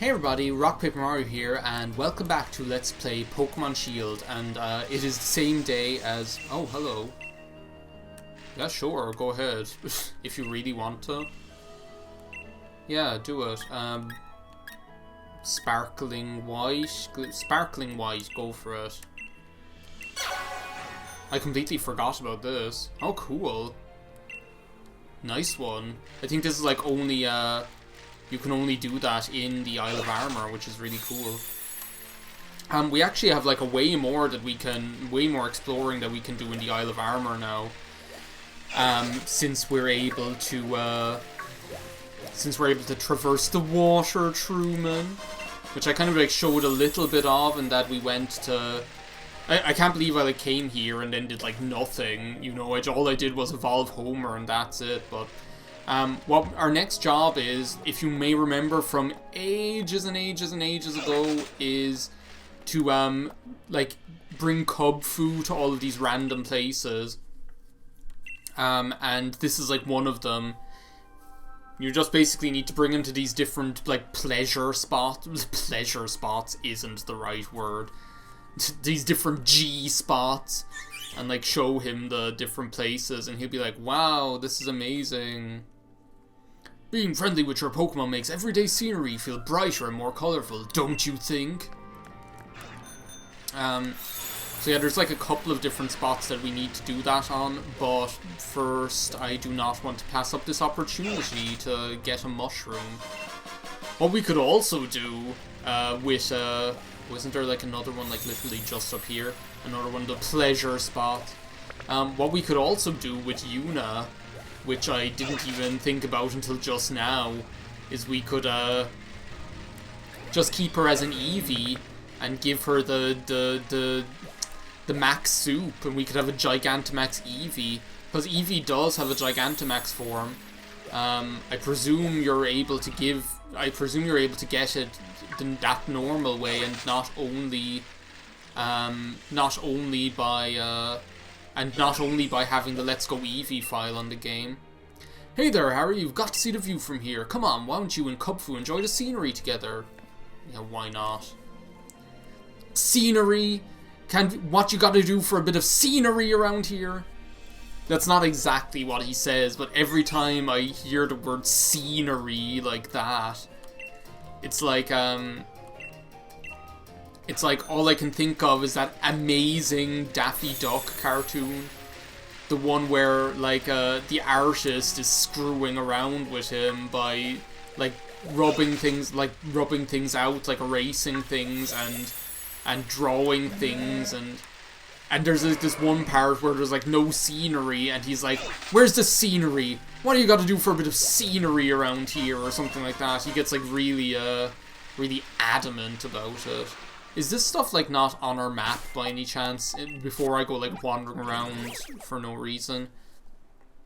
Hey everybody, RockPaperMario here, and welcome back to Let's Play Pokemon Shield, and it is the same day as... Oh, hello. Yeah, sure, go ahead, if you really want to. Yeah, do it. Sparkling white, go for it. I completely forgot about this. Oh, cool. Nice one. I think this is like only, you can only do that in the Isle of Armour, which is really cool. We actually have like way more exploring that we can do in the Isle of Armour now. Since we're able to traverse the water, Truman, which I kind of like showed a little bit of, and that we went to. I can't believe I like came here and then did like nothing. You know, all I did was evolve Homer and that's it. But what our next job is, if you may remember from ages and ages and ages ago, is to like bring Kubfu to all of these random places. And this is like one of them. You just basically need to bring him to these different like pleasure spots. Pleasure spots isn't the right word. These different G spots, and like show him the different places, and he'll be like, wow, this is amazing. Being friendly with your Pokemon makes everyday scenery feel brighter and more colorful, don't you think? So yeah, there's like a couple of different spots that we need to do that on, but first I do not want to pass up this opportunity to get a mushroom. What we could also do with wasn't there like another one like literally just up here? Another one, the pleasure spot. What we could also do with Yuna, which I didn't even think about until just now, is we could just keep her as an Eevee and give her the Max Soup, and we could have a Gigantamax Eevee, because Eevee does have a Gigantamax form. I presume you're able to get it that normal way, and not only by having the Let's Go Eevee file on the game. Hey there, Harry, you've got to see the view from here. Come on, why don't you and Kubfu enjoy the scenery together? Yeah, why not? Scenery? What you gotta do for a bit of scenery around here? That's not exactly what he says, but every time I hear the word scenery like that, it's like all I can think of is that amazing Daffy Duck cartoon. The one where like the artist is screwing around with him by like rubbing things out, like erasing things and drawing things, and there's this one part where there's like no scenery, and he's like, where's the scenery? What do you got to do for a bit of scenery around here, or something like that. He gets like really adamant about it. Is this stuff like not on our map by any chance, before I go like wandering around for no reason?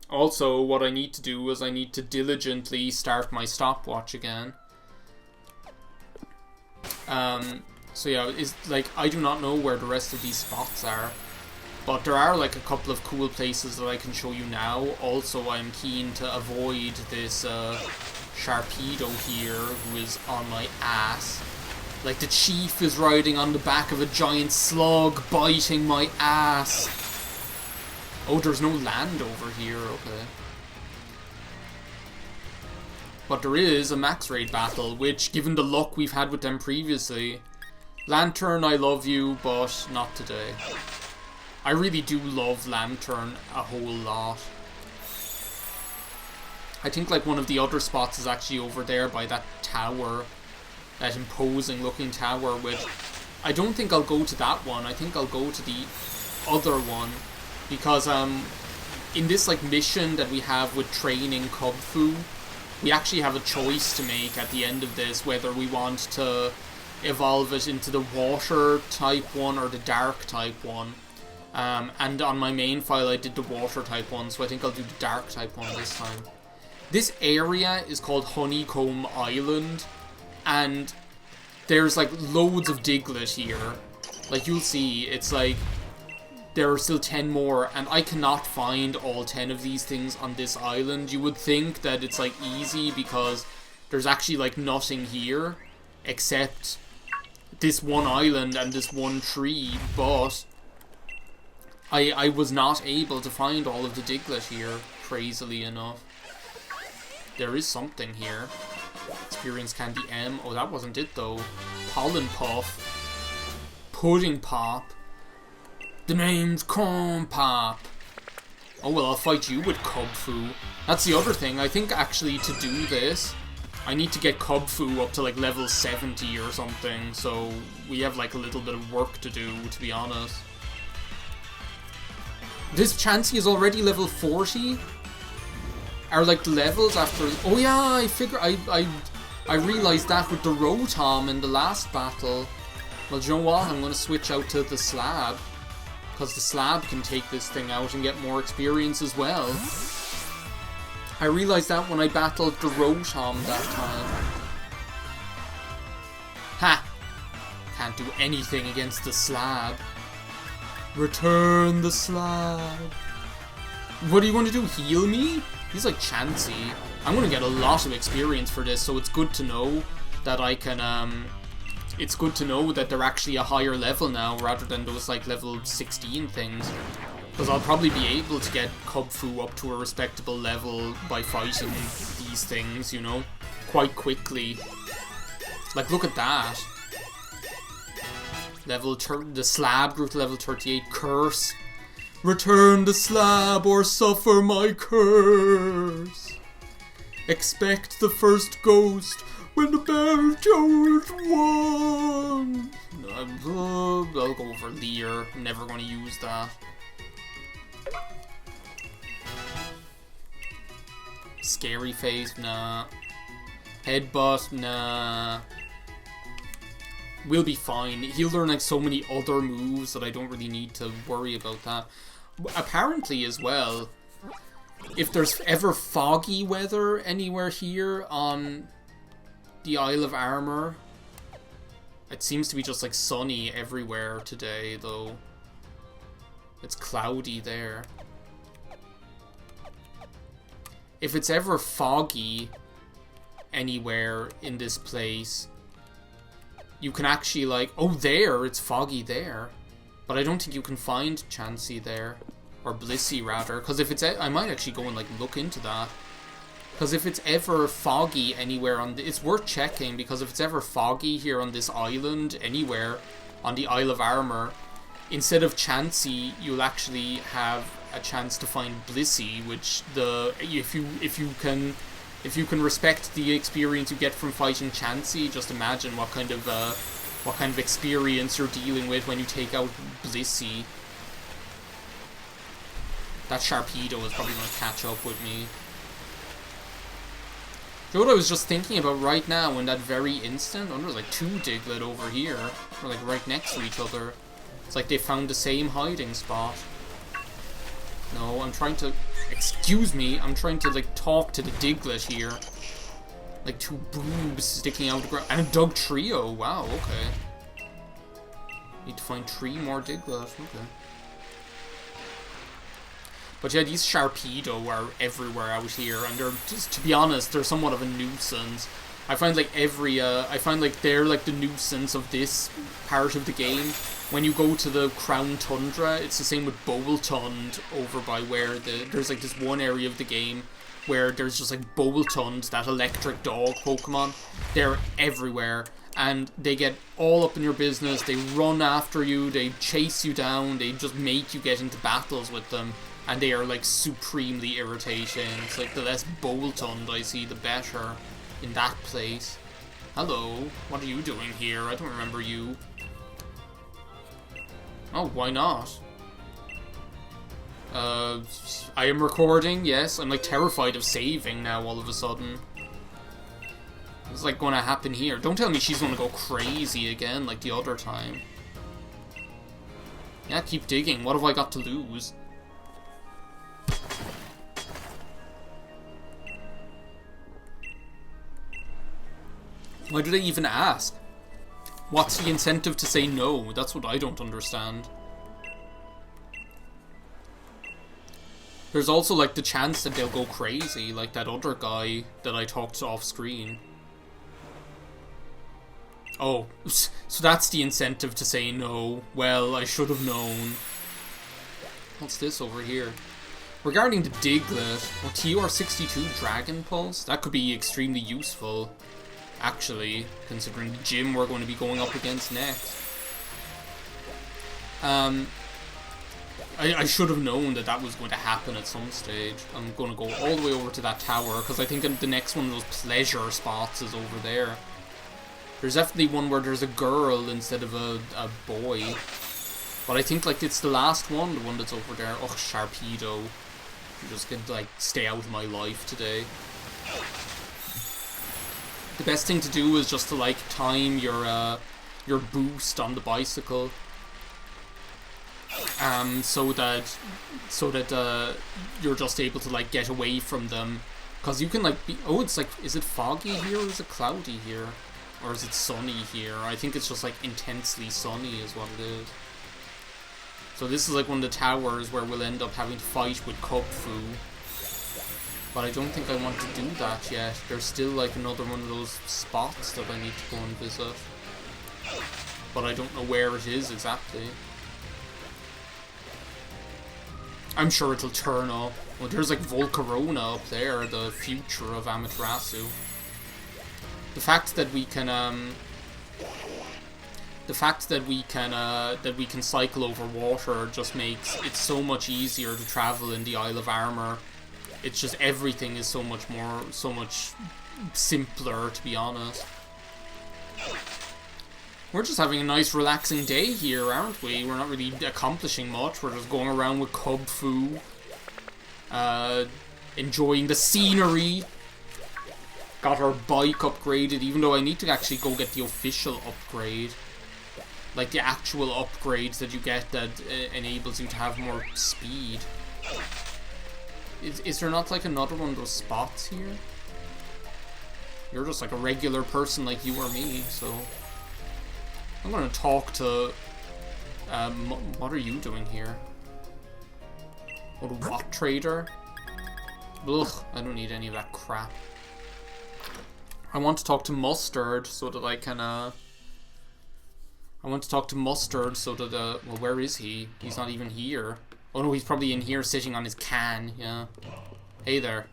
Also, what I need to do is I need to diligently start my stopwatch again. So yeah, I do not know where the rest of these spots are, but there are like a couple of cool places that I can show you now. Also, I'm keen to avoid this Sharpedo here, who is on my ass. Like the chief is riding on the back of a giant slug, biting my ass. Oh, there's no land over here, okay. But there is a max raid battle, which, given the luck we've had with them previously... Lantern, I love you, but not today. I really do love Lantern a whole lot. I think like one of the other spots is actually over there by that tower. That imposing looking tower, which I don't think I'll go to that one. I think I'll go to the other one. Because in this like mission that we have with training Kubfu, we actually have a choice to make at the end of this, whether we want to evolve it into the water type one or the dark type one. And on my main file I did the water type one, so I think I'll do the dark type one this time. This area is called Honeycomb Island, and there's like loads of Diglett here. Like you'll see, it's like there are still 10 more, and I cannot find all 10 of these things on this island. You would think that it's like easy because there's actually like nothing here. except this one island and this one tree, but I was not able to find all of the Diglett here, crazily enough. There is something here. Experience Candy M. Oh, that wasn't it though. Pollen Puff. Pudding Pop. The name's Corn Pop. Oh well, I'll fight you with Kubfu. That's the other thing. I think actually to do this, I need to get Kubfu up to like level 70 or something. So we have like a little bit of work to do, to be honest. This Chansey is already level 40? Are like the levels after... Oh yeah, I realised that with the Rotom in the last battle. Well, do you know what? I'm going to switch out to the Slab. Because the Slab can take this thing out and get more experience as well. I realised that when I battled the Rotom that time. Ha! Can't do anything against the Slab. Return the Slab. What are you going to do? Heal me? He's like Chansey. I'm going to get a lot of experience for this, so it's good to know that I can, it's good to know that they're actually a higher level now, rather than those, like, level 16 things. Because I'll probably be able to get Kubfu up to a respectable level by fighting these things, you know, quite quickly. Like, look at that. The Slab grew to level 38. Curse. Return the Slab or suffer my curse. Expect the first ghost when the bell tolls one. I'll go over Leer. I'm never going to use that. Scary Face, nah. Headbutt, nah. We'll be fine. He'll learn like so many other moves that I don't really need to worry about that. Apparently as well, if there's ever foggy weather anywhere here on the Isle of Armour, it seems to be just like sunny everywhere today though. It's cloudy there. If it's ever foggy anywhere in this place, you can actually like... Oh, there! It's foggy there. But I don't think you can find Chansey there. Or Blissey, rather. Because if it's... I might actually go and like look into that. Because if it's ever foggy anywhere on... It's worth checking, because if it's ever foggy here on this island, anywhere on the Isle of Armour, instead of Chansey, you'll actually have a chance to find Blissey, which if you can respect the experience you get from fighting Chansey, just imagine what kind of experience you're dealing with when you take out Blissey. That Sharpedo is probably going to catch up with me. You know what I was just thinking about right now in that very instant? Oh, there's like two Diglett over here. They're like right next to each other. It's like they found the same hiding spot. No, I'm trying to... Excuse me, I'm trying to like talk to the Diglett here. Like two boobs sticking out of the ground. And a Dug Trio, wow, okay. Need to find 3 more Diglett, okay. But yeah, these Sharpedo are everywhere out here, and they're just, to be honest, they're somewhat of a nuisance. I find like they're like the nuisance of this part of the game. When you go to the Crown Tundra, it's the same with Boltund over by where there's like this one area of the game where there's just like Boltund, that electric dog Pokemon. They're everywhere, and they get all up in your business, they run after you, they chase you down, they just make you get into battles with them. And they are like supremely irritating. It's like the less Boltund I see, the better in that place. Hello, what are you doing here? I don't remember you. Oh, why not? I am recording, yes. I'm like terrified of saving now all of a sudden. What's like going to happen here? Don't tell me she's going to go crazy again like the other time. Yeah, keep digging. What have I got to lose? Why do they even ask? What's the incentive to say no? That's what I don't understand. There's also like the chance that they'll go crazy, like that other guy that I talked to off screen. Oh, so that's the incentive to say no. Well, I should have known. What's this over here? Regarding the Diglett, or TR62 Dragon Pulse, that could be extremely useful, actually, considering the gym we're going to be going up against next. I should have known that that was going to happen at some stage. I'm going to go all the way over to that tower, because I think the next one of those pleasure spots is over there. There's definitely one where there's a girl instead of a boy. But I think, like, it's the last one, the one that's over there. Oh, Sharpedo. I'm just gonna, like, stay out of my life today. The best thing to do is just to, like, time your boost on the bicycle. So that you're just able to, like, get away from them. Because you can, like, be... Oh, it's, like... Is it foggy here or is it cloudy here? Or is it sunny here? I think it's just, like, intensely sunny is what it is. So this is, like, one of the towers where we'll end up having to fight with Kubfu. But I don't think I want to do that yet. There's still, like, another one of those spots that I need to go and visit. But I don't know where it is exactly. I'm sure it'll turn up. Well, there's, like, Volcarona up there, the future of Amaterasu. The fact that we can, that we can cycle over water just makes it so much easier to travel in the Isle of Armour. It's just everything is so much simpler, to be honest. We're just having a nice relaxing day here, aren't we? We're not really accomplishing much. We're just going around with Kubfu, enjoying the scenery. Got our bike upgraded, even though I need to actually go get the official upgrade. Like the actual upgrades that you get that enables you to have more speed. Is there not, like, another one of those spots here? You're just like a regular person like you or me, so... I'm gonna talk to... what are you doing here? Oh, the Watt Trader? Ugh, I don't need any of that crap. I want to talk to Mustard so that I can, I want to talk to Mustard so that, well, where is he? He's not even here. Oh no, he's probably in here sitting on his can, yeah. Hey there.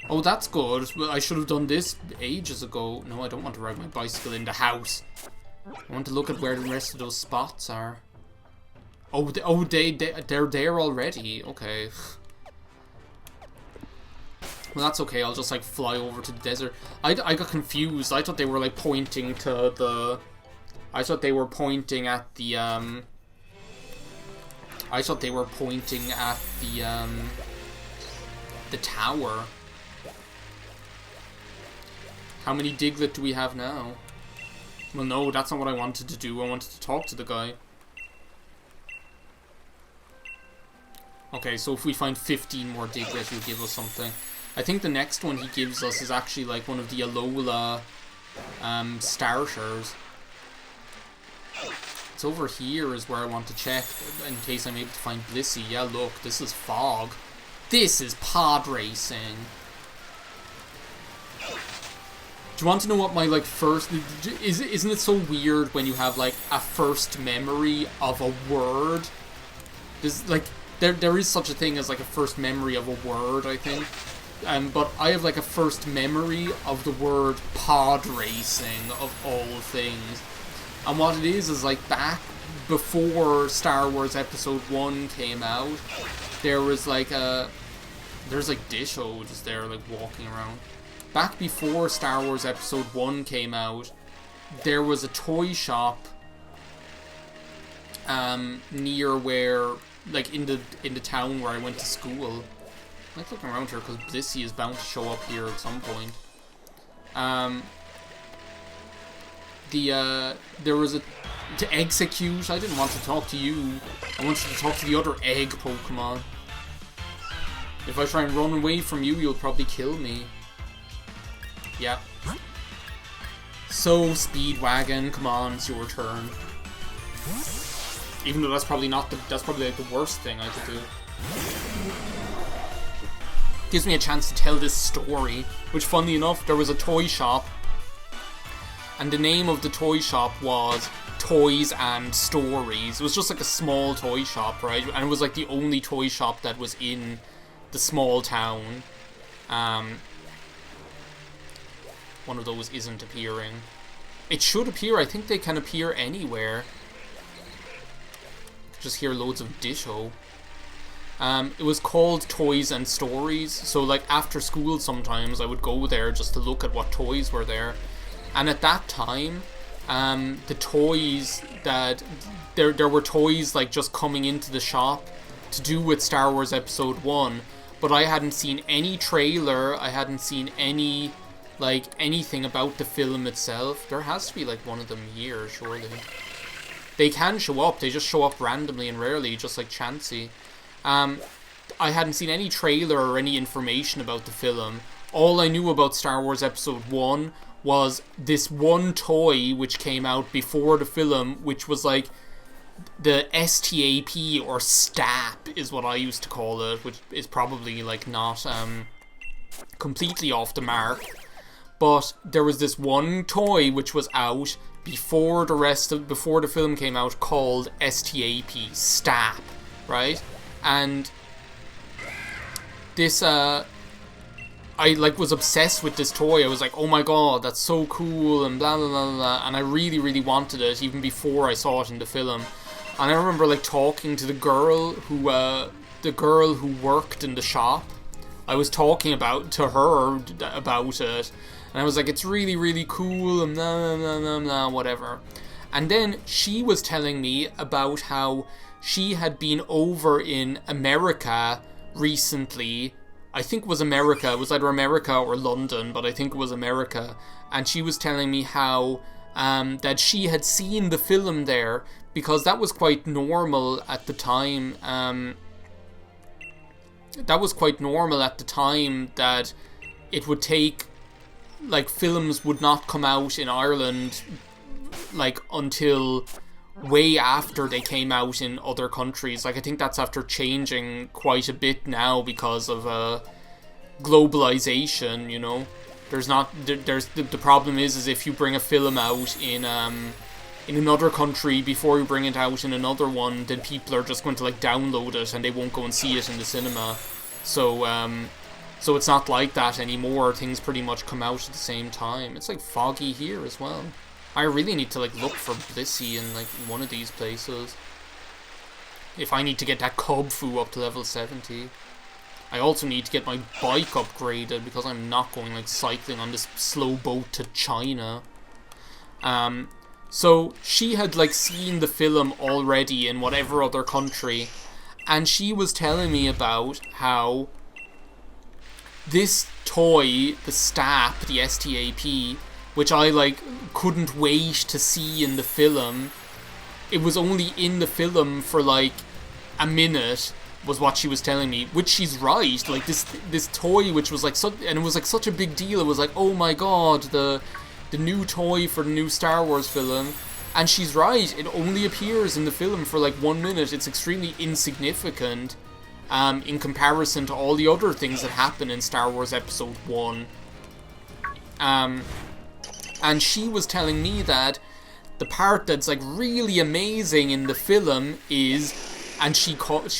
Oh, that's good. Well, I should have done this ages ago. No, I don't want to ride my bicycle in the house. I want to look at where the rest of those spots are. Oh, they're there already. Okay. Well, that's okay. I'll just, like, fly over to the desert. I got confused. I thought they were, like, pointing to the... I thought they were pointing at the, I thought they were pointing at the tower. How many Diglett do we have now? Well, no, that's not what I wanted to do. I wanted to talk to the guy. Okay, so if we find 15 more Diglett, he'll give us something. I think the next one he gives us is actually, like, one of the Alola starters. It's over here is where I want to check in case I'm able to find Blissey. Yeah, look, this is fog. This is pod racing. Do you want to know what my, like, first... Isn't it so weird when you have, like, a first memory of a word? There's, like... There is such a thing as, like, a first memory of a word, I think. But I have, like, a first memory of the word pod racing, of all things. And what it is, like, back before Star Wars Episode 1 came out, there was, like, there's, like, Disho just there, like, walking around. Back before Star Wars Episode 1 came out, there was a toy shop, near where... like, in the town where I went to school. I like looking around here because Blissey is bound to show up here at some point. There was a... to execute. I didn't want to talk to you. I wanted to talk to the other egg Pokemon. If I try and run away from you, you'll probably kill me. Yeah. So, Speedwagon, come on, it's your turn. Even though that's probably not the... that's probably, like, the worst thing I could do. gives me a chance to tell this story, which, funnily enough, there was a toy shop, and the name of the toy shop was Toys and Stories. It was just like a small toy shop, right? And it was like the only toy shop that was in the small town. One of those isn't appearing. It should appear. I think they can appear anywhere. Just hear loads of ditto. It was called Toys and Stories. So like after school sometimes I would go there just to look at what toys were there. And at that time, the toys that... There were toys like just coming into the shop to do with Star Wars Episode 1. But I hadn't seen any trailer. I hadn't seen any... like anything about the film itself. There has to be like one of them here, surely. They can show up, they just show up randomly and rarely, just like Chansey. I hadn't seen any trailer or any information about the film. All I knew about Star Wars Episode 1 was this one toy which came out before the film, which was like the STAP or STAP is what I used to call it, which is probably like not completely off the mark. But there was this one toy which was out before the film came out called STAP, STAP, right? And this I like was obsessed with this toy. I was like, oh my god, that's so cool and blah blah blah blah, and I really really wanted it even before I saw it in the film. And I remember like talking to the girl who worked in the shop. I was talking to her about it. And I was like, it's really, really cool, and blah, blah, blah, blah, whatever. And then she was telling me about how she had been over in America recently. I think it was America. It was either America or London, but I think it was America. And she was telling me how that she had seen the film there, because that was quite normal at the time. That was quite normal at the time that it would take... like films would not come out in Ireland like until way after they came out in other countries. Like I think that's after changing quite a bit now because of globalization, you know. There's the problem is if you bring a film out in another country before you bring it out in another one, then people are just going to like download it and they won't go and see it in the cinema. So it's not like that anymore. Things pretty much come out at the same time. It's like foggy here as well. I really need to like look for Blissey in like one of these places. If I need to get that Kubfu up to level 70. I also need to get my bike upgraded because I'm not going like cycling on this slow boat to China. So she had like seen the film already in whatever other country. And she was telling me about how this toy, the STAP, the STAP, which I like couldn't wait to see in the film. It was only in the film for like a minute, was what she was telling me. Which she's right. Like this toy, which was like and it was like such a big deal. It was like, oh my god, the new toy for the new Star Wars film. And she's right. It only appears in the film for like 1 minute. It's extremely insignificant. In comparison to all the other things that happen in Star Wars Episode 1. And she was telling me that the part that's like really amazing in the film is, and she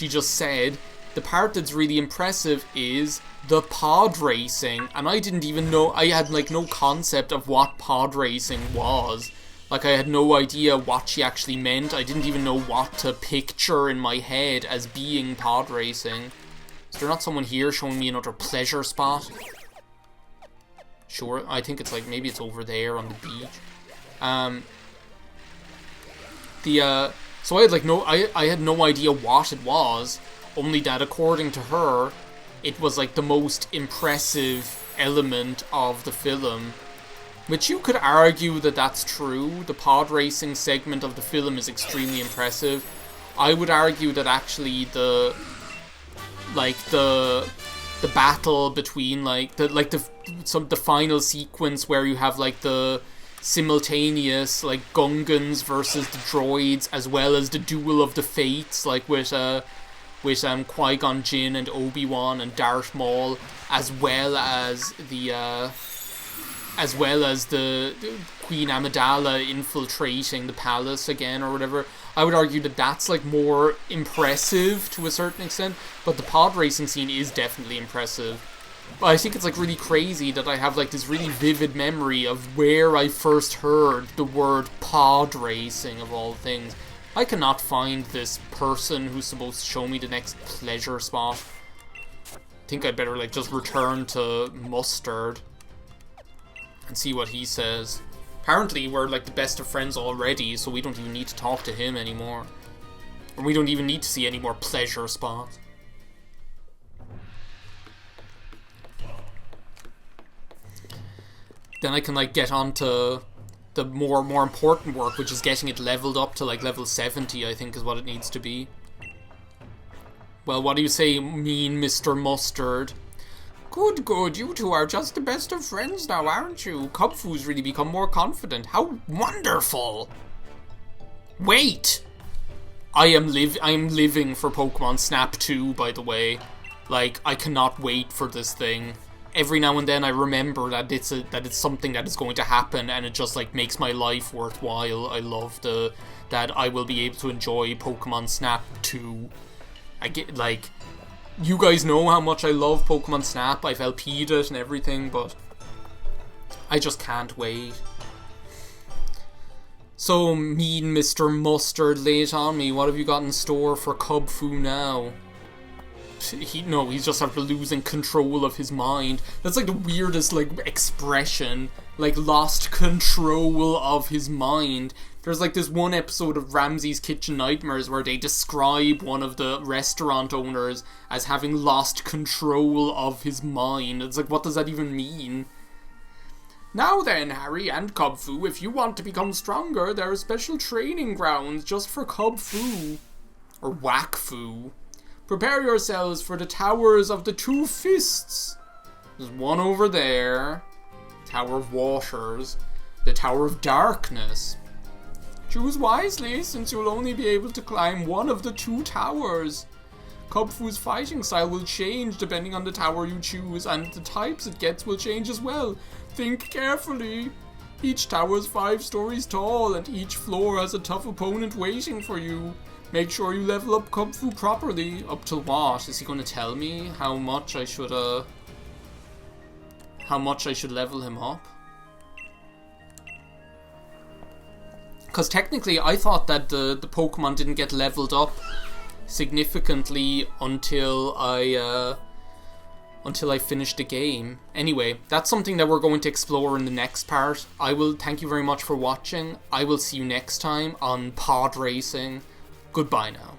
just said, the part that's really impressive is the pod racing. And I didn't even know, I had like no concept of what pod racing was. Like I had no idea what she actually meant. I didn't even know what to picture in my head as being pod racing. Is there not someone here showing me another pleasure spot? Sure, I think it's like, maybe it's over there on the beach. So I had like I had no idea what it was, only that according to her, it was like the most impressive element of the film. Which you could argue that that's true. The pod racing segment of the film is extremely impressive. I would argue that actually the battle between the final sequence where you have like the simultaneous like Gungans versus the droids, as well as the duel of the fates, like with with Qui-Gon Jinn and Obi-Wan and Darth Maul, as well as the Queen Amidala infiltrating the palace again or whatever. I would argue that that's like more impressive to a certain extent, but the pod racing scene is definitely impressive. But I think it's like really crazy that I have like this really vivid memory of where I first heard the word pod racing of all things. I cannot find this person who's supposed to show me the next pleasure spot. I think I'd better like just return to Mustard and see what he says. Apparently we're like the best of friends already, so we don't even need to talk to him anymore. Or we don't even need to see any more pleasure spots. Then I can like get on to the more important work, which is getting it leveled up to like level 70, I think is what it needs to be. Well, what do you say, mean Mr. Mustard? Good, good, you two are just the best of friends now, aren't you? Kubfu's really become more confident. How wonderful! Wait! I am living for Pokemon Snap 2, by the way. Like, I cannot wait for this thing. Every now and then I remember that it's something that is going to happen, and it just like makes my life worthwhile. I love that I will be able to enjoy Pokemon Snap 2. I get like, you guys know how much I love Pokemon Snap. I've LP'd it and everything, but I just can't wait. So, mean Mr. Mustard, lay it on me. What have you got in store for Kubfu now? He's just after losing control of his mind. That's like the weirdest like expression. Like, lost control of his mind. There's like this one episode of Ramsay's Kitchen Nightmares where they describe one of the restaurant owners as having lost control of his mind. It's like, what does that even mean? Now then, Harry and Kubfu, if you want to become stronger, there are special training grounds just for Kubfu. Or Wakfu. Prepare yourselves for the Towers of the Two Fists. There's one over there. Tower of Waters. The Tower of Darkness. Choose wisely, since you'll only be able to climb one of the two towers. Kubfu's fighting style will change depending on the tower you choose, and the types it gets will change as well. Think carefully. Each tower is 5 stories tall, and each floor has a tough opponent waiting for you. Make sure you level up Kubfu properly. Up to what? Is he going to tell me how much I should level him up? Because technically I thought that the Pokemon didn't get leveled up significantly until I finished the game. Anyway, that's something that we're going to explore in the next part. I will thank you very much for watching. I will see you next time on Pod Racing. Goodbye now.